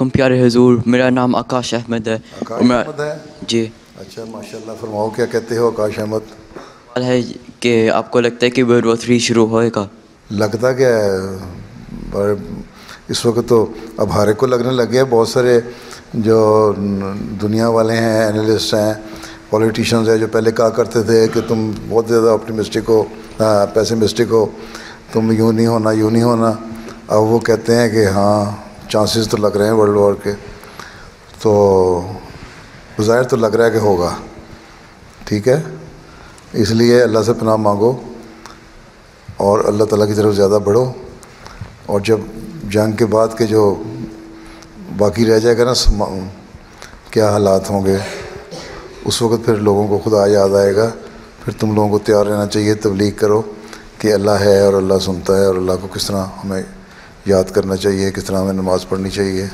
अलैकुम प्यारे हुजूर, मेरा नाम आकाश अहमद है। आकाश और मैं अहमद है। जी अच्छा माशाल्लाह, फरमाओ क्या कहते हो आकाश अहमद। सवाल है कि आपको लगता है कि वर्ल्ड वॉर 3 शुरू होएगा? लगता क्या है, पर इस वक्त तो अब हर एक को लगने लग गया। बहुत सारे जो दुनिया वाले हैं, एनालिस्ट हैं, पॉलिटिशियंस हैं, जो पहले कहा करते थे कि तुम बहुत ज़्यादा ऑप्टिमिस्टिक हो, पैसिमिस्टिक हो, तुम यूँ नहीं होना यूँ नहीं होना, अब वो कहते हैं कि हाँ चांसेस तो लग रहे हैं वर्ल्ड वॉर के। तो ज़ाहिर तो लग रहा है कि होगा। ठीक है, इसलिए अल्लाह से पनाह मांगो और अल्लाह ताला की तरफ ज़्यादा बढ़ो। और जब जंग के बाद के जो बाकी रह जाएगा ना, क्या हालात होंगे, उस वक़्त फिर लोगों को खुदा याद आएगा। फिर तुम लोगों को तैयार रहना चाहिए, तबलीग करो कि अल्लाह है और अल्लाह सुनता है, और अल्लाह को किस तरह हमें याद करना चाहिए, किस तरह हमें नमाज़ पढ़नी चाहिए।